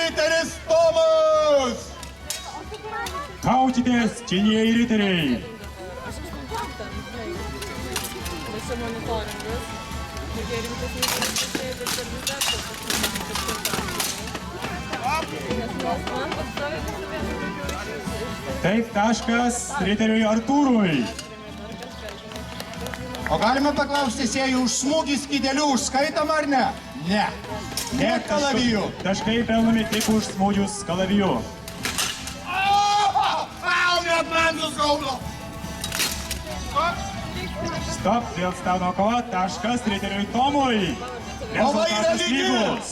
riteris Tomas. Kaučitės, činieji riteriai. Taip, taškas riteriui Artūrui. O galima paklausti teisėjų, už smūgį skydelių užskaitom ar ne? Ne. Ne kalaviju. Taškai pelnomi tik už smūgius kalaviju. Net man suskaudo. Stop, vėl stauno kova, taškas riteriui Tomui. Rezultatas lygus.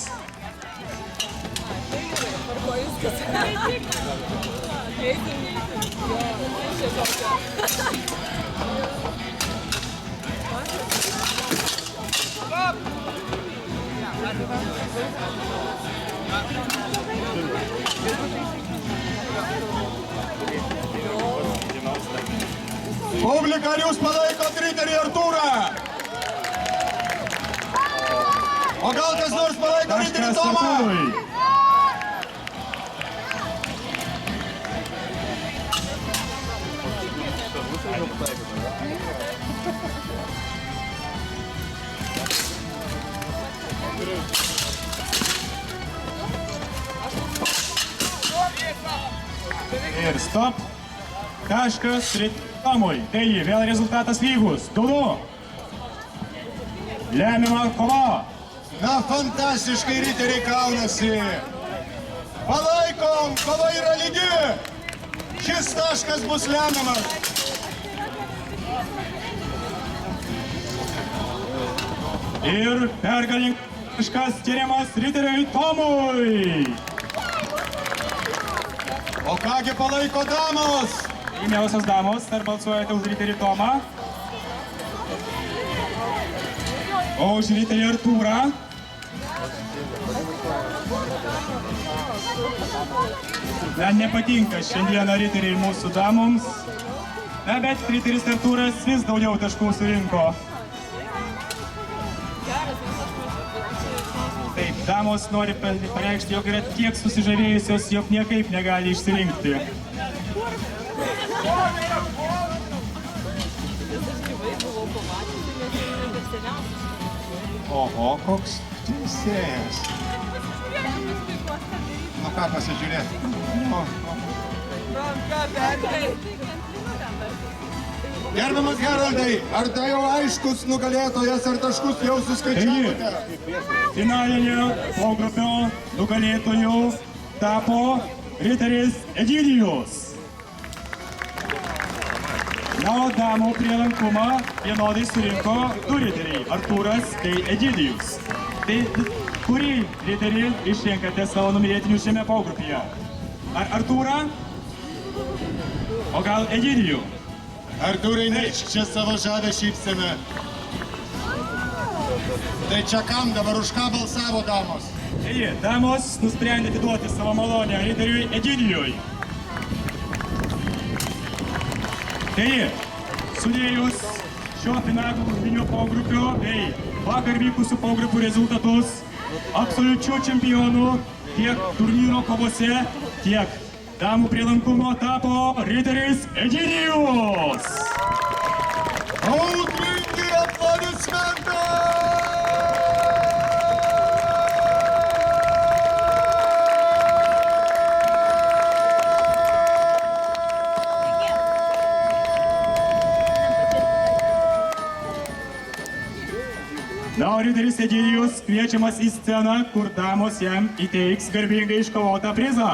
Publika, ar jūs palaikot riterį Artūrą? O gal kas nors palaiko riterį Taškas Tomą? Artūrui. Ir stop. Taškas Tomui. Taigi, vėl rezultatas lygus. 2-2. Lemiama kova. Na, fantastiškai riteriai kaunasi. Palaikom, kova yra lygi. Šis taškas bus lemiamas. Ir pergalingas skiriamas riteriui Tomui. O kągi palaiko damos? Įmiausios damos, ar balsuojate už riterį Tomą? O už riterį Artūrą? Na, nepatinka šiandieną riteriai mūsų damoms. Na, bet riteris Artūras vis daugiau taškų surinko. Taip, damos nori pareikšti, jog yra tiek susižavėjusios, jog niekaip negali išsirinkti. Oho, koks teisėjas. Nu ką pasižiūrėti? Gerbiamas Heraldai, ar tai jau aiškus nugalėtojas, ar taškus jau suskaičiavote? Finalinio pogrupio nugalėtojų tapo riteris Egidijus. Na, o damų prielankumą vienodai surinko du riteriai – Artūras bei Egidijus. Tai kurį riterį išrenkate savo numerėtinių šiame pogrupyje? Ar Artūrą? O gal Egidijų? Artūrai, nešk čia savo žavę šypseną. Tai čia kam dabar, už ką balsavo damos? Taigi, damos nusprendė atiduoti savo malonę riteriui Egidijui. Taigi, sudėjus šio finalinio pogrupio bei vakar vykusių pogrupių rezultatus, absoliučių čempionų tiek turnyro kovose, tiek damų prielankumo tapo riteris Egidijus. Audringi aplodismentai! Na, o riteris Egidijus kviečiamas į sceną, kur damos jam įteiks garbingai iškovotą prizą.